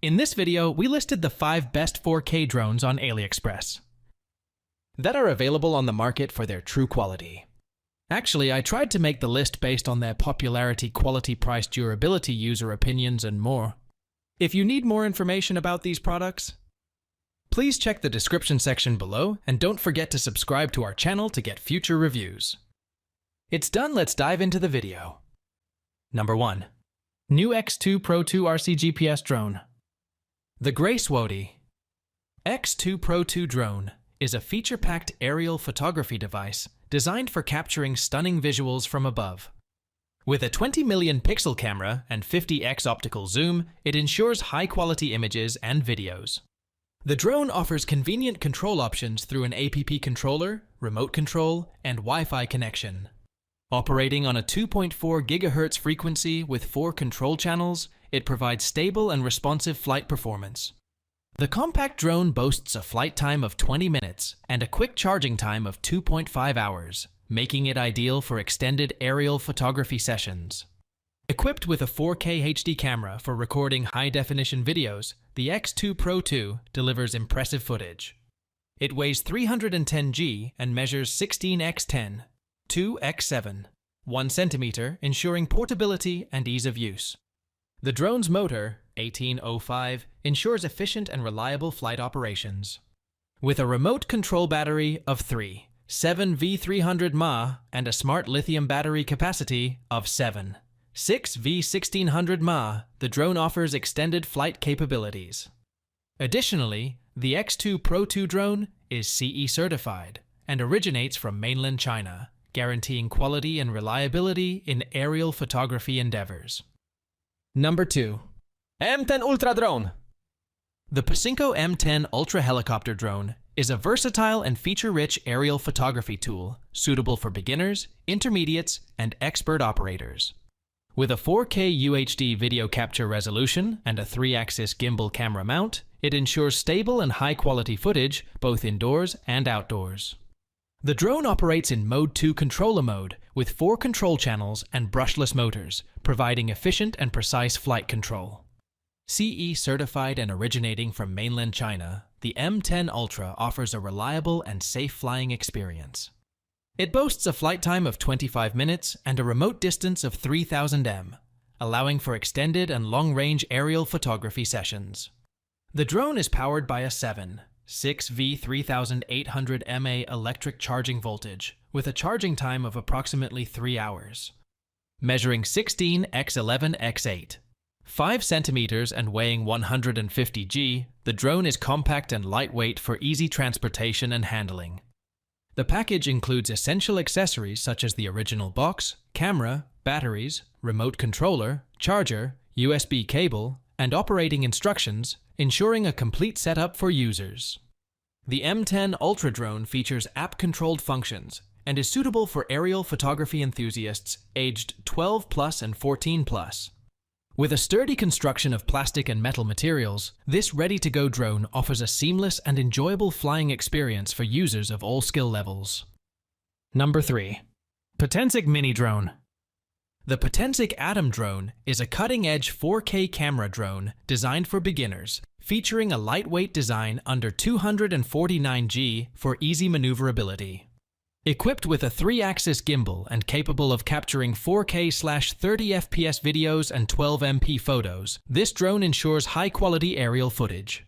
In this video, we listed the 5 best 4K drones on Aliexpress that are available on the market for their true quality. Actually, I tried to make the list based on their popularity, quality, price, durability, user opinions, and more. If you need more information about these products, please check the description section below and don't forget to subscribe to our channel to get future reviews. It's done, let's dive into the video. Number 1. New X2 Pro 2 RC GPS Drone. The Gracewody X2 Pro 2 drone is a feature-packed aerial photography device designed for capturing stunning visuals from above. With a 20 million pixel camera and 50x optical zoom, it ensures high-quality images and videos. The drone offers convenient control options through an app controller, remote control, and Wi-Fi connection. Operating on a 2.4 GHz frequency with 4 control channels, it provides stable and responsive flight performance. The compact drone boasts a flight time of 20 minutes and a quick charging time of 2.5 hours, making it ideal for extended aerial photography sessions. Equipped with a 4K HD camera for recording high-definition videos, the X2 Pro 2 delivers impressive footage. It weighs 310 g and measures 16x10, 2x7, 1 centimeter, ensuring portability and ease of use. The drone's motor, 1805, ensures efficient and reliable flight operations. With a remote control battery of 7 V300 mAh and a smart lithium battery capacity of 6 V1600 mAh, the drone offers extended flight capabilities. Additionally, the X2 Pro 2 drone is CE certified and originates from mainland China, guaranteeing quality and reliability in aerial photography endeavors. Number 2. M10 Ultra Drone. The Potensic M10 Ultra Helicopter Drone is a versatile and feature-rich aerial photography tool suitable for beginners, intermediates, and expert operators. With a 4K UHD video capture resolution and a 3-axis gimbal camera mount, it ensures stable and high-quality footage both indoors and outdoors. The drone operates in Mode 2 controller mode with 4 control channels and brushless motors, providing efficient and precise flight control. CE certified and originating from mainland China, the M10 Ultra offers a reliable and safe flying experience. It boasts a flight time of 25 minutes and a remote distance of 3000 m, allowing for extended and long-range aerial photography sessions. The drone is powered by a 6 V3800 mAh electric charging voltage with a charging time of approximately 3 hours. Measuring 16x11x8, 5 centimeters and weighing 150 g, the drone is compact and lightweight for easy transportation and handling. The package includes essential accessories such as the original box, camera, batteries, remote controller, charger, USB cable, and operating instructions, ensuring a complete setup for users. The M10 Ultra Drone features app-controlled functions and is suitable for aerial photography enthusiasts aged 12 plus and 14 plus. With a sturdy construction of plastic and metal materials, this ready-to-go drone offers a seamless and enjoyable flying experience for users of all skill levels. Number 3. Potensic Mini Drone. The Potensic Atom Drone is a cutting-edge 4K camera drone designed for beginners, featuring a lightweight design under 249 g for easy maneuverability. Equipped with a 3-axis gimbal and capable of capturing 4K/30 FPS videos and 12 MP photos, this drone ensures high-quality aerial footage.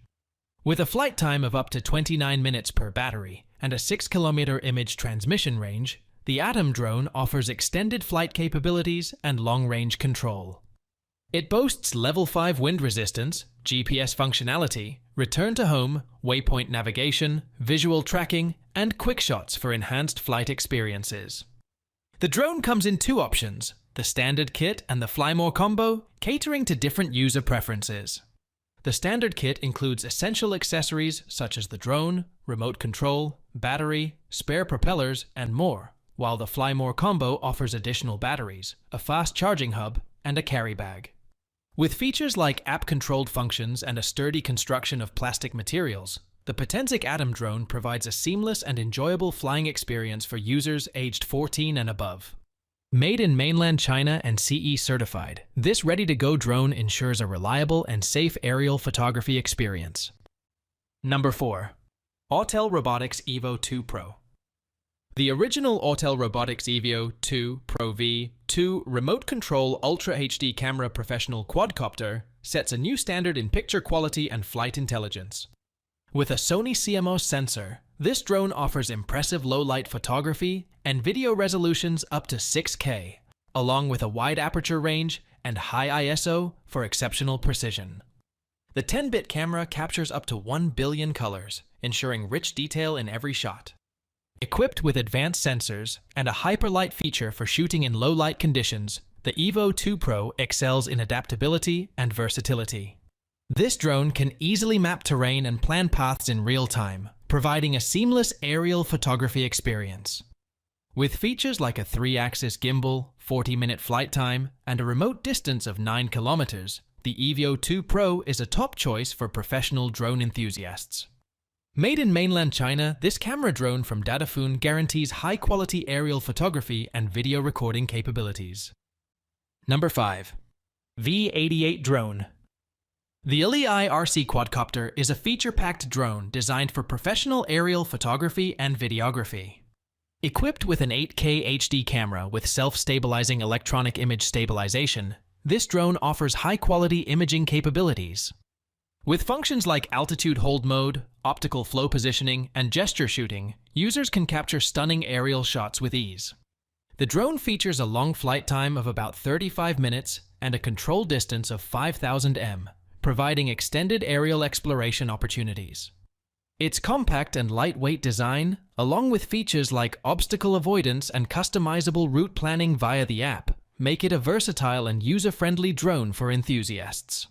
With a flight time of up to 29 minutes per battery and a 6-kilometer image transmission range, the Atom drone offers extended flight capabilities and long-range control. It boasts level 5 wind resistance, GPS functionality, return to home, waypoint navigation, visual tracking, and quick shots for enhanced flight experiences. The drone comes in 2 options, the standard kit and the Fly More combo, catering to different user preferences. The standard kit includes essential accessories such as the drone, remote control, battery, spare propellers, and more, while the Fly More combo offers additional batteries, a fast charging hub, and a carry bag. With features like app-controlled functions and a sturdy construction of plastic materials, the Potensic Atom Drone provides a seamless and enjoyable flying experience for users aged 14 and above. Made in mainland China and CE certified, this ready-to-go drone ensures a reliable and safe aerial photography experience. Number 4. Autel Robotics Evo 2 Pro. The original Autel Robotics Evo 2 Pro V2 remote control Ultra HD camera professional quadcopter sets a new standard in picture quality and flight intelligence. With a Sony CMOS sensor, this drone offers impressive low-light photography and video resolutions up to 6K, along with a wide aperture range and high ISO for exceptional precision. The 10-bit camera captures up to 1 billion colors, ensuring rich detail in every shot. Equipped with advanced sensors and a hyperlight feature for shooting in low-light conditions, the Evo 2 Pro excels in adaptability and versatility. This drone can easily map terrain and plan paths in real time, providing a seamless aerial photography experience. With features like a 3-axis gimbal, 40-minute flight time, and a remote distance of 9 kilometers, the Evo 2 Pro is a top choice for professional drone enthusiasts. Made in mainland China, this camera drone from Dadaphone guarantees high-quality aerial photography and video recording capabilities. Number 5. V88 Drone. The AEL RC quadcopter is a feature-packed drone designed for professional aerial photography and videography. Equipped with an 8K HD camera with self-stabilizing electronic image stabilization, this drone offers high-quality imaging capabilities. With functions like altitude hold mode, optical flow positioning, and gesture shooting, users can capture stunning aerial shots with ease. The drone features a long flight time of about 35 minutes and a control distance of 5,000 m, providing extended aerial exploration opportunities. Its compact and lightweight design, along with features like obstacle avoidance and customizable route planning via the app, make it a versatile and user-friendly drone for enthusiasts.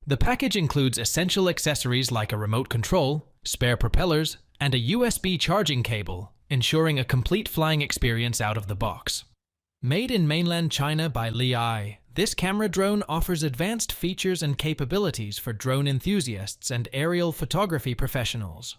The package includes essential accessories like a remote control, spare propellers, and a USB charging cable, ensuring a complete flying experience out of the box. Made in mainland China by AEL, this camera drone offers advanced features and capabilities for drone enthusiasts and aerial photography professionals.